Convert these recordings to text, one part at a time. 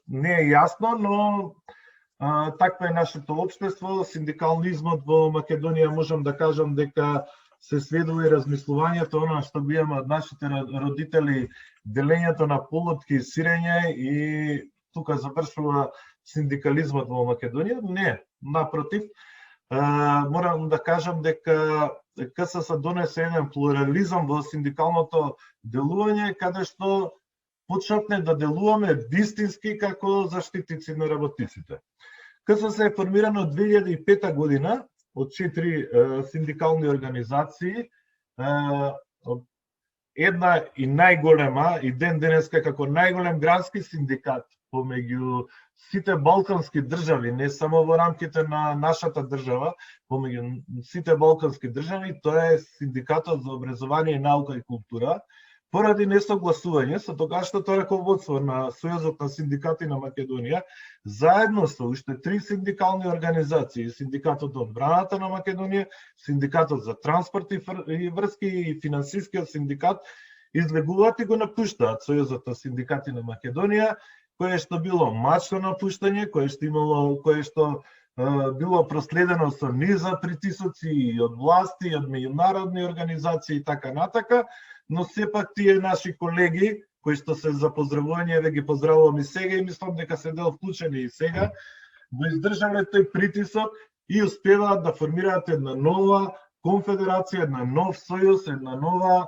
не е јасно, но таква е нашето општество. Синдикализмот во Македонија можам да кажам дека се сведува и размислувањето она што го имаме од нашите родители, делењето на полотки, сирење и тука завршува синдикализмот во Македонија. Не, напротив, морам да кажам дека КСС донесе еден плурализам во синдикалното делување, каде што почнавме да делуваме вистински како заштитници на работниците. КСС е формирано од 2005 година од 4 синдикални организации, една и најголема, и ден денеска како најголем грански синдикат помеѓу сите балкански држави, не само во рамките на нашата држава, помеѓу сите балкански држави, тоа е Синдикатот за образование, наука и култура, поради несогласување со тогашното раководство на Сојузот на синдикати на Македонија, заедно со уште 3 синдикални организации, Синдикатот за одбраната на Македонија, Синдикатот за транспорт и врски и Финансискиот синдикат, излегуваат и го напуштаат Сојузот на синдикати на Македонија, кое што било мачно напуштање, кое што било проследено со низа притисоци и од власти, и од меѓународни организации и така натака, но сепак тие наши колеги, кои што се за поздравување, ве ги поздравувам и сега и мислам дека се дел вклучени и сега, го издржале тој притисок и успеваат да формираат една нова конфедерација, една нов сојуз, една нова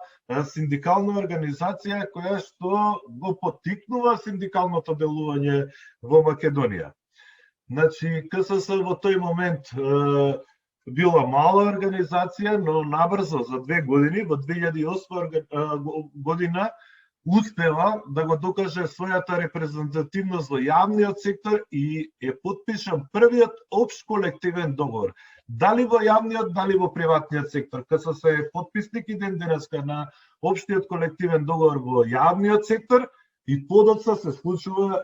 синдикална организација која што го поттикнува синдикалното делување во Македонија. Значи, КСС во тој момент била мала организација, но набрзо за 2 години, во 2008 година, успева да го докаже својата репрезентативност во јавниот сектор и е потпишан првиот општ колективен договор. Дали во јавниот, дали во приватниот сектор. КСС е потписник и ден денеска на општиот колективен договор во јавниот сектор и подоцна се случува,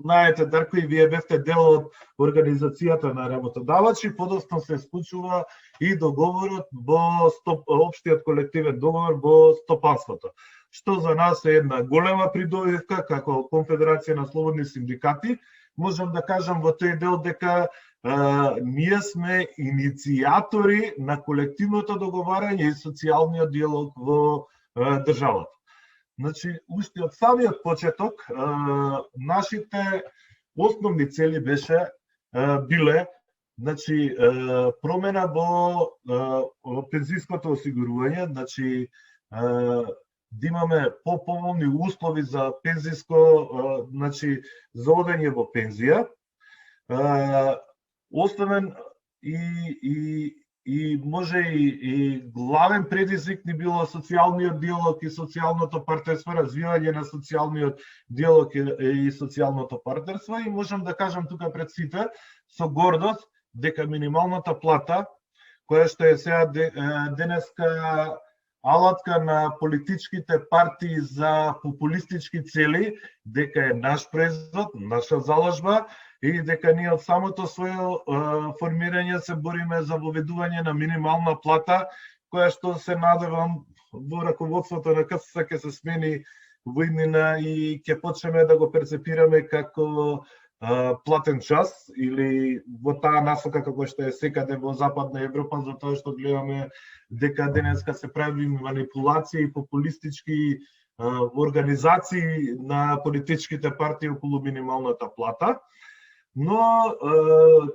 знаете, Дарко, и вие бевте дел од организацијата на работодавачи, подоцна се случува и договорот во општиот колективен договор во стопанството, што за нас е една голема придобивка како Конфедерација на слободни синдикати. Можам да кажам во тој дел дека ние сме иницијатори на колективното договарање и социјалниот диалог во државата. Значи, уште од самиот почеток, нашите основни цели биле значи, промена во пензиското осигурување, значи, да имаме поповолни услови за пензиско, значи, за одење во пензија. Оставен и може и главен предизвик ни било социјалниот диалог и социјалното партнерство, развивање на социјалниот диалог и социјалното партнерство, и можам да кажам тука пред сите со гордост дека минималната плата, која што е сега денеска алатка на политичките партии за популистички цели, дека е наш производ, наша заложба, и дека ние од самото свое формирање се бориме за воведување на минимална плата, која што се надевам во раководството на КСС ќе се смени во иднина и ќе почнеме да го перцепираме како платен час, или во таа насока како што е секаде во Западна Европа, затоа што гледаме дека денеска се прави манипулации и популистички организации на политичките партии околу минималната плата. Но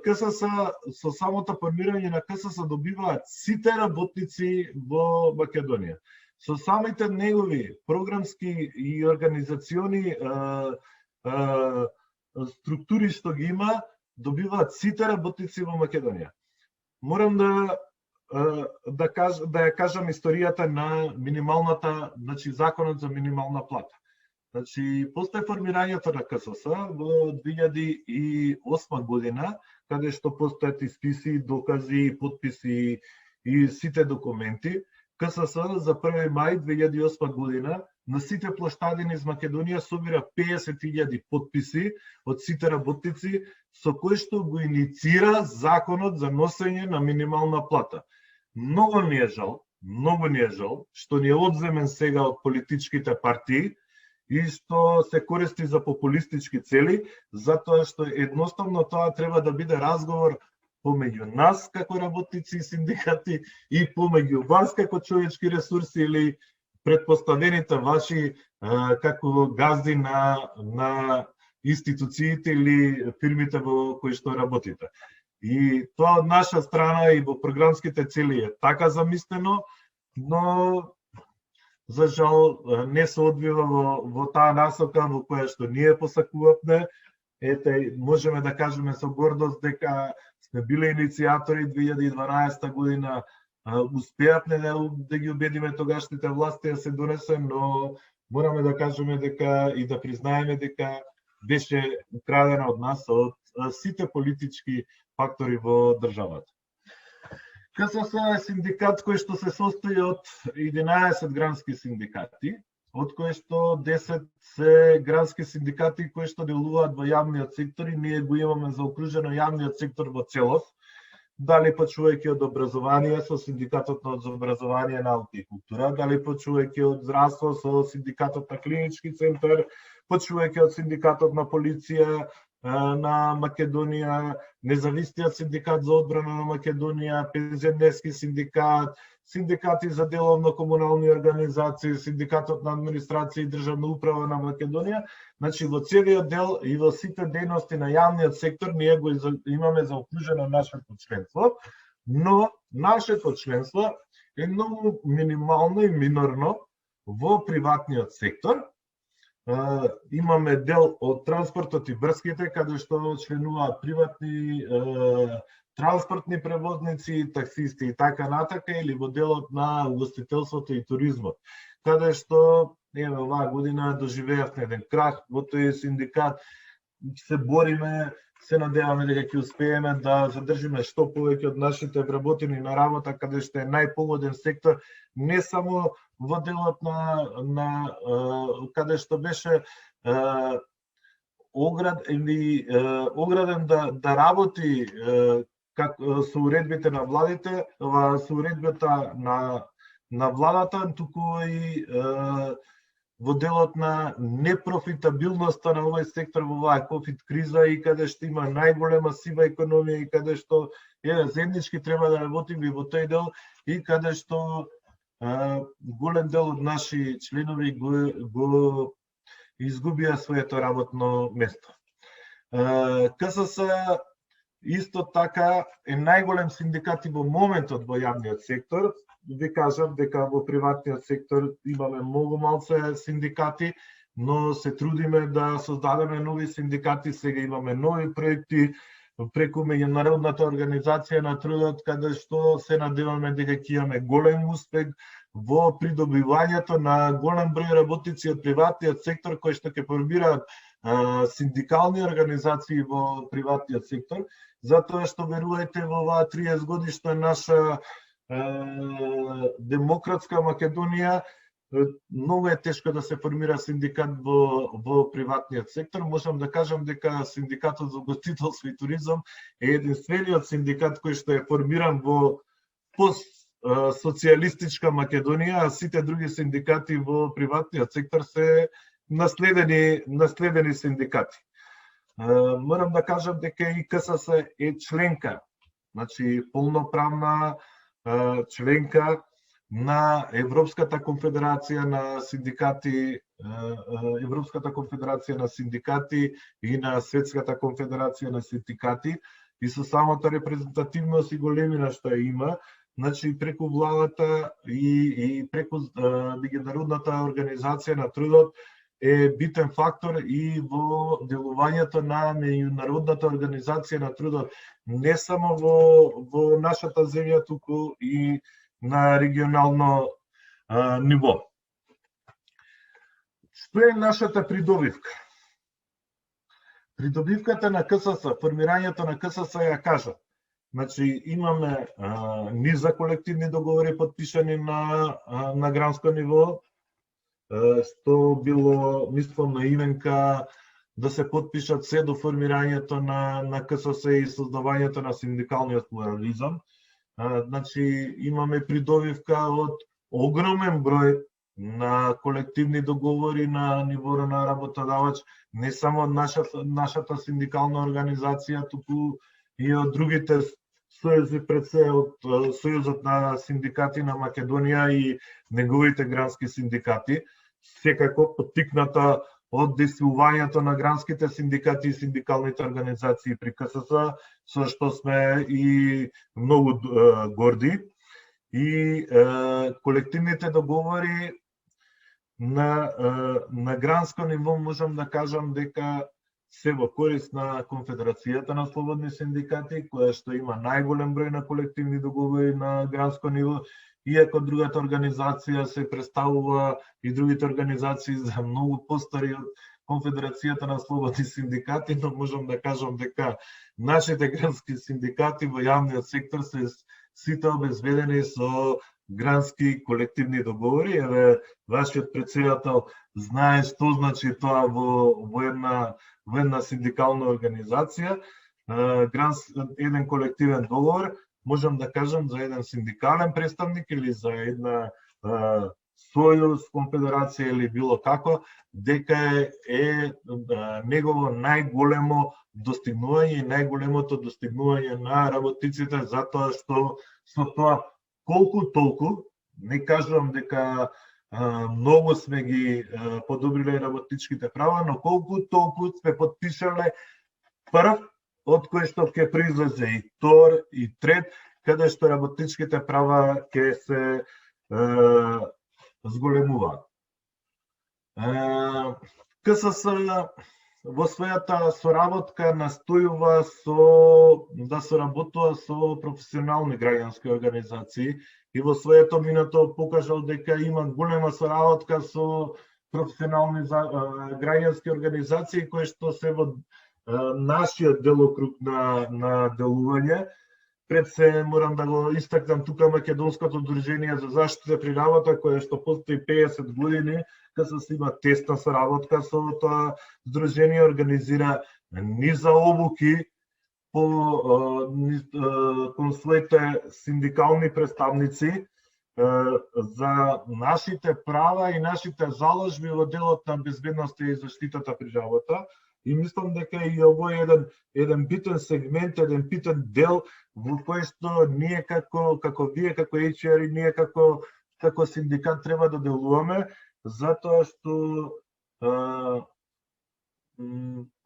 КСС, со самото формирање на КСС добиваат сите работници во Македонија. Со самите негови програмски и организациони структури што ги има, добиваат сите работници во Македонија. Морам да ја кажам историјата на минималната, значи законот за минимална плата. Значи, после формирањето на КСС во 2008 година, каде што постојат и списи, докази, подписи и сите документи, КСС за 1 мај 2008 година на сите плоштади низ Македонија собира 50.000 подписи од сите работници, со кои што го инициира законот за носење на минимална плата. Многу ни е жал, што ни е одземен сега од политичките партии и што се користи за популистички цели, затоа што едноставно тоа треба да биде разговор помеѓу нас како работници и синдикати и помеѓу вас како човечки ресурси или предпоставените ваши како газди на институциите или фирмите во кои што работите. И тоа од наша страна и во програмските цели е така замислено, но за жал не се одвива во таа насока во која што ние посакувавме. Ете, можеме да кажеме со гордост дека сме биле иницијатори 2012 година, успеавме да ги убедиме тогашните власти да се донесе, но мораме да кажеме дека и да признаеме дека беше украдена од нас од сите политички фактори во државата. КСС е синдикат кој што се состои од 11 грански синдикати, од кои што 10 се грански синдикати кои што делуваат во јавниот сектор и ние го имаме заокружено јавниот сектор во целост, дали почнувајќи од образование со синдикатот на образование, наука и култура, дали почнувајќи од здравство со синдикатот на клинички центар, почнувајќи од синдикатот на полиција на Македонија, независниот синдикат за одбрана на Македонија, пензионерски синдикат, синдикати за деловно-комунални организации, синдикатот на администрација и државна управа на Македонија. Значи, во целиот дел и во сите дејности на јавниот сектор ние го имаме заокружено нашето членство, но нашето членство е многу минимално и минорно во приватниот сектор. Имаме дел од транспортот и врските, каде што членуваат приватни транспортни превозници, таксисти и така натака, или во делот на угостителството и туризмот, каде што оваа година доживеавме еден крах во тој синдикат. Се бориме, се надеваме дека ќе успееме да задржиме што повеќе од нашите вработени на работа, каде што е најпогоден сектор, не само во делот на каде што беше ограден да работи со уредбите на владите, со уредбата на владата, туку и во делот на непрофитабилноста на овој сектор во оваа ковид криза и каде што има најголема сива економија и каде што заеднички треба да работиме во тој дел и каде што голем дел од наши членови го изгубија своето работно место. КСС исто така е најголем синдикат и во моментот во јавниот сектор. Ви кажав дека во приватниот сектор имаме многу малце синдикати, но се трудиме да создадеме нови синдикати. Сега имаме нови проекти преку Меѓународната организација на трудот, каде што се надеваме дека ќе имаме голем успех во придобивањето на голем број работници од приватниот сектор кои што ќе формираат синдикални организации во приватниот сектор, затоа што верувајте во оваа 30 годишна наша демократска Македонија, многу е тешко да се формира синдикат во приватниот сектор. Можам да кажам дека синдикатот за угостителство и туризам е единствениот синдикат кој што е формиран во социјалистичка Македонија, а сите други синдикати во приватниот сектор се наследени синдикати. Морам да кажам дека и КСС е членка, значи полноправна членка на Европската конфедерација на синдикати, Европската конфедерација на синдикати и на Светската конфедерација на синдикати, и со самата репрезентативност и големина што ја има, значи преку владата и преку Меѓународната организација на трудот е битен фактор и во делувањето на Меѓународната организација на трудот, не само во нашата земја, туку и на регионално ниво. Што е нашата придобивка? Придобивката на КСС, формирањето на КСС ја кажа. Значи, имаме низ колективни договори подпишани на гранско ниво, што било, мислам, на именка да се подпишат се до формирањето на КСС и создавањето на синдикалниот плурализам. Значи, имаме придобивка од огромен број на колективни договори на ниво на работодавач, не само нашата синдикална организација, туку и од другите сојузи, пред се од Сојузот на синдикати на Македонија и неговите грански синдикати, секако поттикната од действувањето на гранските синдикати и синдикалните организации при КСС, со што сме и многу горди. И колективните договори на гранско ниво можам да кажам дека се во корист на Конфедерацијата на слободни синдикати, која што има најголем број на колективни договори на гранско ниво, иако другата организација се представува и другите организации за многу постари од Конфедерацијата на слободни синдикати, но можам да кажам дека нашите грански синдикати во јавниот сектор се сите обезведени со грански колективни договори. Еве, вашиот претседател знае што значи тоа во една синдикална организација. Еден колективен договор, можам да кажам за еден синдикален представник или за една сојуз, конфедерација или било како, дека е негово најголемо достигнување и најголемото достигнување на работниците, затоа што со тоа колку толку, не кажувам дека многу сме ги подобриле работничките права, но колку толку сме подпишале прв од кој што ќе произлезе и втор и трет, каде што работничките права ќе се зголемуваат. КСС во својата соработка настојува да соработува со професионални граѓански организации и во своето минато покажал дека има голема соработка со професионални граѓански организации кои што се во нашиот делокруг на делување. Пред се морам да го истакнам тука Македонското Удружение за заштита при работа, кое што постои 50 години, КСС има тесна соработка со тоа здружение, организира низ обуки кон своите синдикални представници за нашите права и нашите заложби во делот на безбедноста и заштитата при работа. И мислам дека и ово е еден битен сегмент, еден битен дел во кој што ние како вие, како HR и ние како синдикат треба да делуваме, затоа што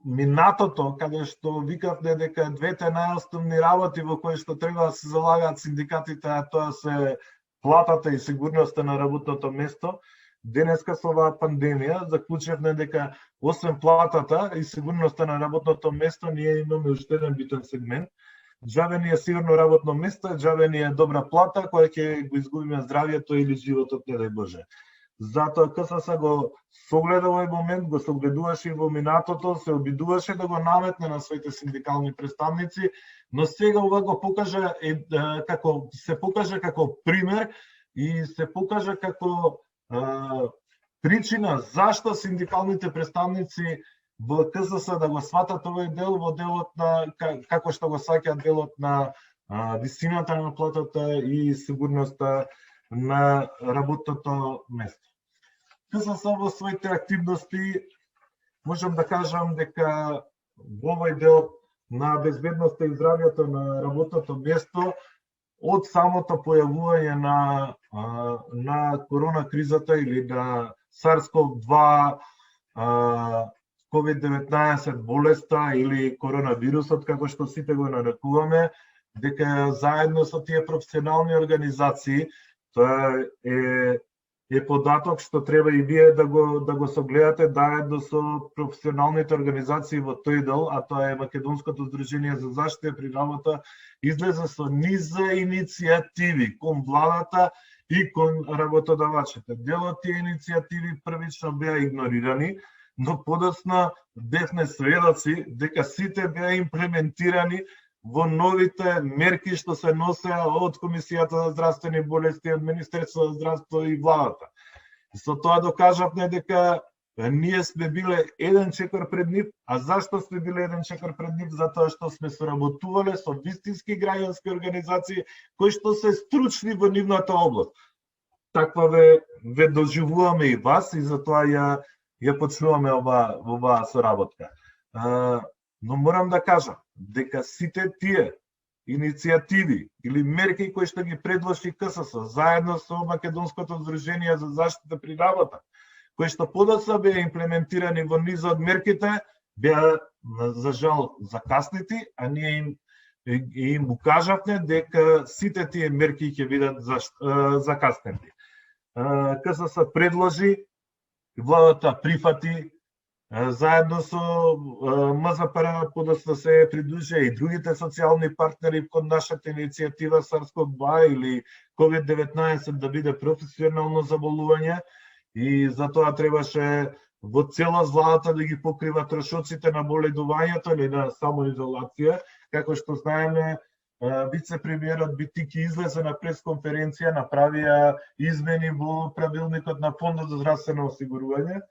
минатото, каде што викавме дека двете најосновни работи во кои што треба да се залагаат синдикатите, а тоа се платата и сигурноста на работното место, денеска со оваа пандемија заклучивме дека освен платата и сигурноста на работното место, ние имаме уште еден битен сегмент. Џабе ни е сигурно работно место, џабе ни е добра плата, која ќе го изгубиме здравјето или животот, не дај Боже. Затоа КСС го согледа овој момент, го согледуваше и во минатото, се обидуваше да го наметне на своите синдикални представници, но сега ова го покажа како пример и се покажа како причина зашто синдикалните представници во КСС да го сватат овој дел во делот на како што го сваќаат делот на висината на платата и сигурноста на работното место. КСС во своите активности можам да кажам дека во овој дел на безбедноста и здравјето на работното место од самото појавување на корона кризата или на SARS-CoV-2, COVID-19 болеста или коронавирусот, како што сите го нарекуваме, дека заедно со тие професионални организации, тоа е податок што треба и вие да го согледате заедно со професионалните организации во тој дел, а тоа е Македонското Здружение за заштита при работа, излезе со низ иницијативи кон владата и кон работодавачите. Дел од тие иницијативи првично беа игнорирани, но подоцна бевме сведоци дека сите беа имплементирани во новите мерки што се носеа од Комисијата за здравствени болести, од Министерството за здравство и владата. Со тоа докажавме дека ние сме биле еден чекор пред нив. А зашто сме биле еден чекор пред нив? Затоа што сме соработувале со вистински граѓански организации кои што се стручни во нивната област. таква ве доживуваме и вас и затоа ја почнуваме оваа соработка. Но морам да кажам дека сите тие иницијативи или мерки кои што ги предложи КСС заедно со Македонското здружение за заштита при работа, кои што подоцна беа имплементирани во низа од мерките, беа за жал закаснети, а ние им укажавме дека сите тие мерки ќе бидат закаснети. КСС предложи, владата прифати, заедно со МЗПР подоцна се придружи и другите социјални партнери кон нашата иницијатива SARS-CoV-2 или COVID-19 да биде професионално заболување и затоа требаше во целост владата да ги покрива трошоците на боледувањето или на самоизолација. Како што знаеме, вице-премиерот Битики излезе на пресконференција, направија измени во правилникот на Фондот за здравствено осигурување,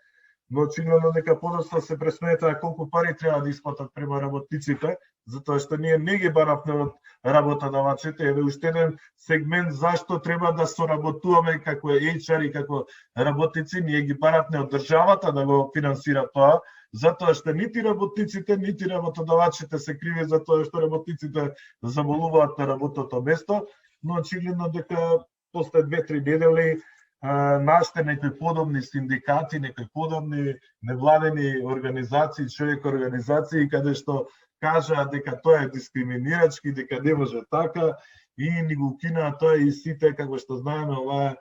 но очигледно дека подоцна се пресметаа колку пари треба да исплатат према работниците, затоа што ние не ги баравме од работодавачите. Еве уште еден сегмент зашто треба да соработуваме како HR и како работници, ние ги баравме од државата да го финансира тоа, затоа што нити работниците, нити работодавачите се криви за тоа што работниците заболуваат на работното место, но очигледно дека после 2-3 недели нашите некои подобни синдикати, некои подобни невладени организации, човек организации, каде што кажаа дека тоа е дискриминирачки, дека не може така, и ни го укинаа тоа и сите, како што знаеме, оваа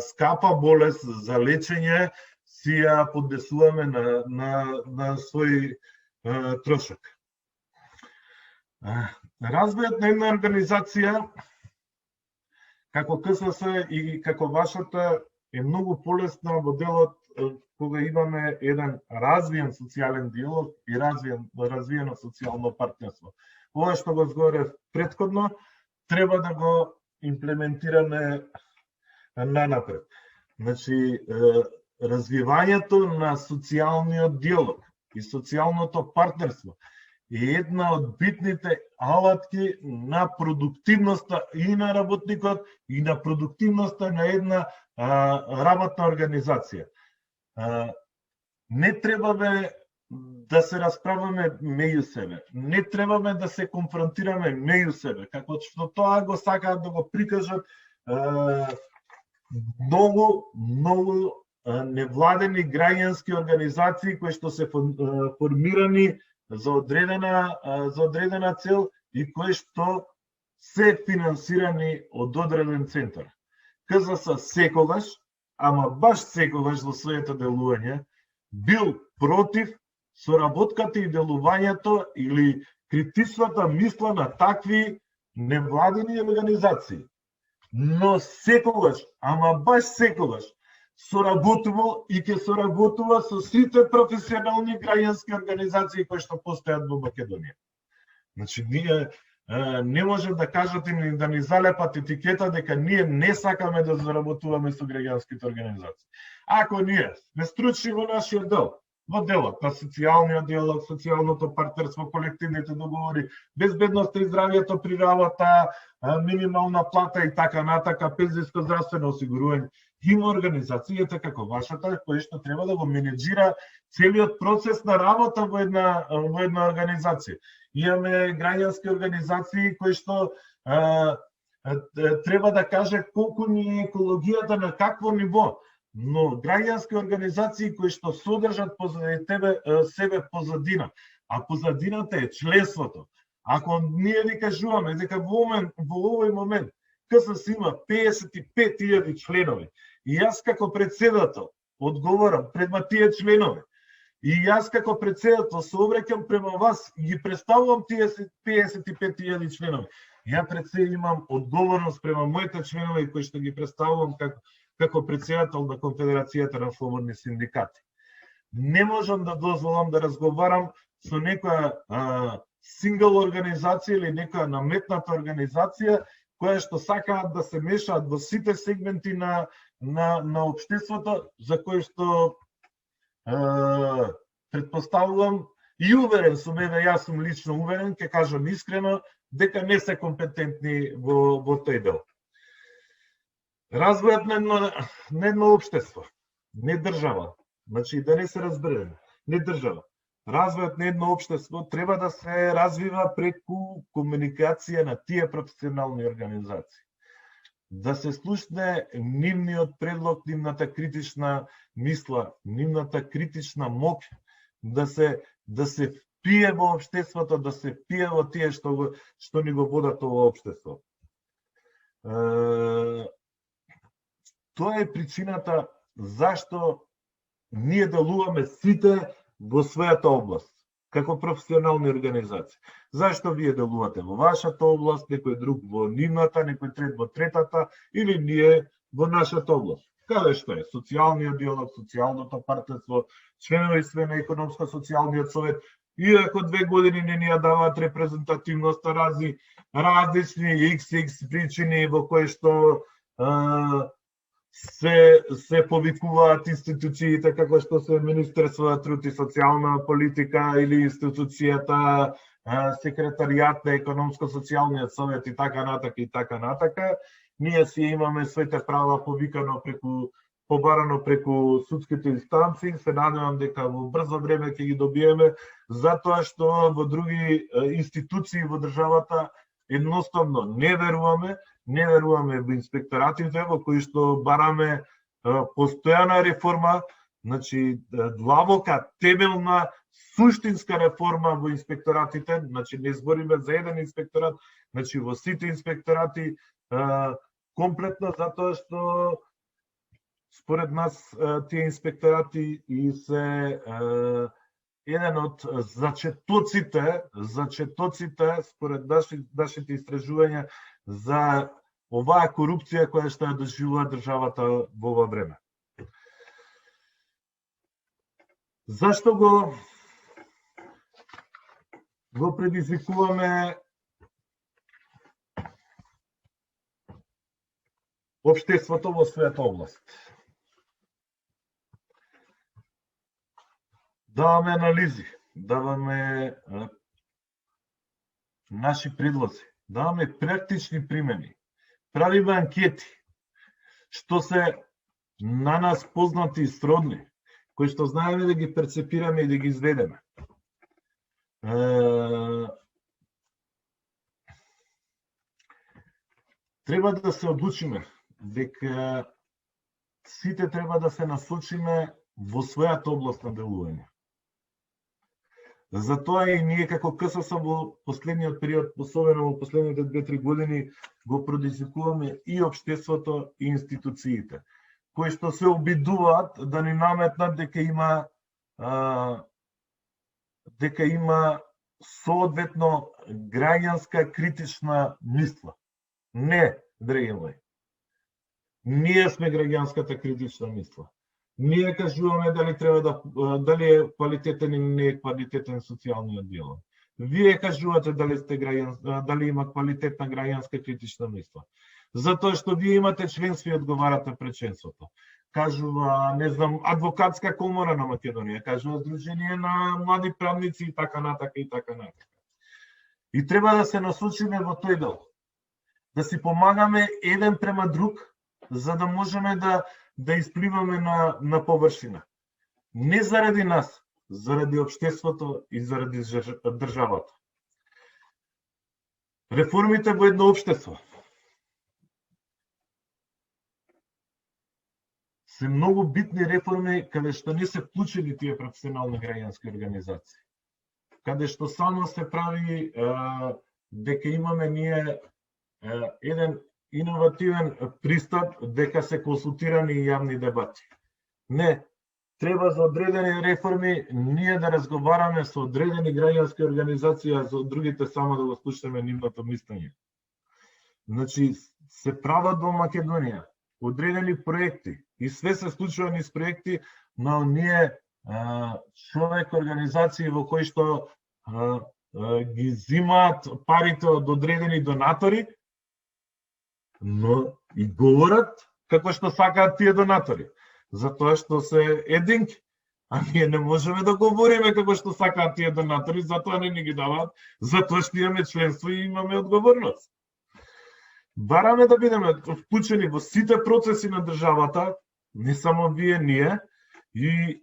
скапа болест за лечење, си ја поднесуваме на свој трошок. Развојот на една организација како КСС и како вашата е многу полесно во делот кога имаме еден развиен социјален диалог и развиено социјално партнерство. Ова што го згорев претходно, треба да го имплементираме нанапред. Значи, развивањето на социјалниот диалог и социјалното партнерство е една од битните алатки на продуктивноста и на работникот и на продуктивноста на една работна организација. Не требаме да се расправаме меѓу себе, не требаме да се конфронтираме меѓу себе, како што тоа го сакаат да го прикажат многу невладени граѓански организации кои што се формирани за одредена цел и кои што се финансирани од одреден центар. КСС секогаш, ама баш секогаш во своето делување, бил против соработката и делувањето или критичната мисла на такви невладени организации. Но секогаш, ама баш секогаш, соработувал и ќе соработува со сите професионални граѓански организации кои што постојат во Македонија. Значи, ние не може да кажете ни да ни залепат етикета дека ние не сакаме да заработуваме со граѓанските организации. Ако ние сме стручни во нашиот дел, во делот на социјалниот диалог, социјалното партнерство, колективните договори, безбедноста и здравјето при работа, минимална плата и така натака, пензијско здравствено осигурување, има организацијата како вашата која што треба да го менеджира целиот процес на работа во една организација. Имаме граѓански организации кои што треба да каже колку ни е екологијата на какво ниво, но граѓански организации кои што содржат позади себе позадина, а позадината е членството. Ако ние ви кажуваме дека во овој момент КСС има 55.000 членови и јас како председател одговарам према тие членови и јас како председател се обраќам према вас и ги представувам тие 55.000 членови, ја пред се имам одговорност према моите членови кои што ги представувам како председател на Конфедерацијата на слободни синдикати. Не можам да дозволам да разговарам со некоја сингл организација или некоја наметната организација која што сакаат да се мешаат во сите сегменти на општеството, за кои што предпоставувам и уверен сум, јас сум лично уверен, ќе кажам искрено, дека не се компетентни во тој дел. Развојот на едно општество, не држава, значи да не се разбереме, не држава. Развојот на едно општество треба да се развива преку комуникација на тие професионални организации. Да се слушне нивниот предлог, нивната критична мисла, нивната критична моќ, да се впие во општеството, да се впие во тие што ни го водат ова општество. Тоа е причината зашто ние делуваме сите во својата област, како професионални организации. Зашто вие делувате во вашата област, некој друг во нивната, некој трет во третата, или ние во нашата област. Каде што е социјалниот диалог, социјалното партнерство, членови све на економско-социјалниот совет, иако 2 години не ни ја даваат репрезентативност, различни XX причини во кои што се повикуваат институциите како што се Министерство за труд и социјална политика или институцијата Секретаријат на економско-социјалниот совет и така натака. Ние си имаме своите права побарано преку судските инстанции. Се надевам дека во брзо време ќе ги добиеме, затоа што во други институции во државата едноставно не веруваме во инспекторатите, во кои што бараме постојана реформа, значи длабока, темелна, суштинска реформа во инспекторатите, значи не збориме за еден инспекторат, значи во сите инспекторати комплетно, затоа што според нас тие инспекторати и се еден од зачетоците според нашите истражувања за оваа корупција која што ја доживува државата во ова време. Зашто го предизвикуваме општеството во својата област? Даваме анализи, даваме наши предлози, даваме практични примени, правиме анкети, што се на нас познати и сродни, кои што знаеме да ги перцепираме и да ги изведеме. Треба да се одлучиме дека сите треба да се насочиме во својата област на делување. Затоа и ние како КСС во последниот период, особено во последните 2-3 години, го предизвикуваме и општеството и институциите, кои што се обидуваат да ни наметнат дека има соодветно граѓанска критична мисла. Не, драги мои. Ние сме граѓанската критична мисла. Ние кажуваме дали е квалитетен или не е квалитетен социјалниот диалог. Вие кажувате дали има квалитетна граѓанска критична мисла. Затоа што вие имате членство и одговарате пред членството. Кажува, не знам, адвокатска комора на Македонија, кажува Сдружение на млади правници и така натака. И треба да се насочиме во тој дел. Да си помагаме еден према друг, за да можеме да испливаме на површина. Не заради нас, заради општеството и заради државата. Реформите во едно општество се многу битни реформи каде што не се вклучени тие професионални граѓански организации. Каде што само се прави дека имаме ние еден иновативен пристап, дека се консултирани и јавни дебати. Не, треба за одредени реформи ние да разговараме со одредени граѓански организации, а за другите само да го слушаме нивното мислење. Значи, се прават во Македонија одредени проекти и све се случува низ проекти на оние човек организации во кои што ги зимаат парите од одредени донатори, но и говорат како што сакаат тие донатори, затоа што се единки. А ние не можеме да говориме како што сакаат тие донатори, затоа не ни ги даваат, затоа што имаме членство и имаме одговорност. Бараме да бидеме вклучени во сите процеси на државата, не само вие, ние, и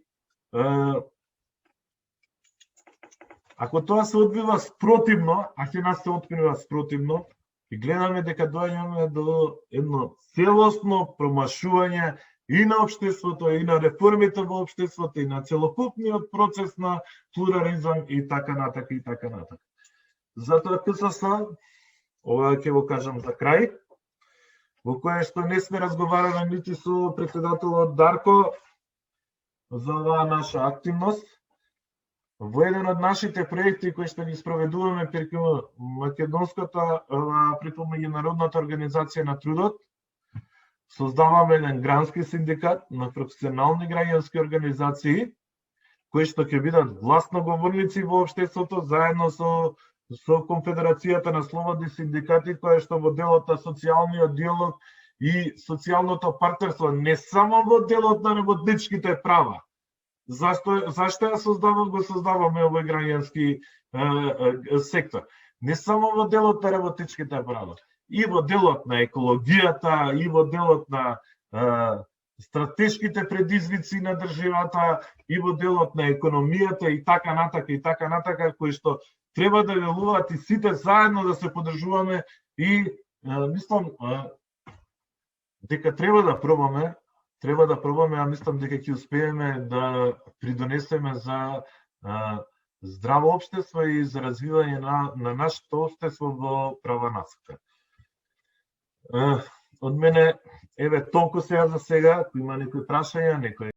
ако тоа се одвива спротивно, а ќе нас се открива спротивно, и гледаме дека доаѓаме до едно целосно промашување и на општеството, и на реформите во општеството, и на целокупниот процес на плурализам и така натака, и така натака. Затоа КСС, ова ќе го кажам за крај, во кое што не сме разговарале нити со председателот Дарко за оваа наша активност. Во еден од нашите проекти кои што ги спроведуваме преку македонската, преку меѓународната организација на трудот, создаваме еден грански синдикат на професионални граѓански организации, кои што ќе бидат гласноговорници во општеството, заедно со Конфедерацијата на слободни синдикати, која што во делот на социјалниот диалог и социјалното партнерство, не само во делот на работничките права. Зашто ја создаваме овој граѓански сектор? Не само во делот на работничките права, и во делот на екологијата, и во делот на стратешките предизвици на државата, и во делот на економијата, и така натака, кои што треба да делуваат и сите заедно да се поддржуваме, и мислам дека треба да пробаме, а мислам дека ќе успееме да придонесеме за здраво општество и за развивање на нашето општество во права насока. Од мене, еве, толку сега за сега, ако има некои прашања, некои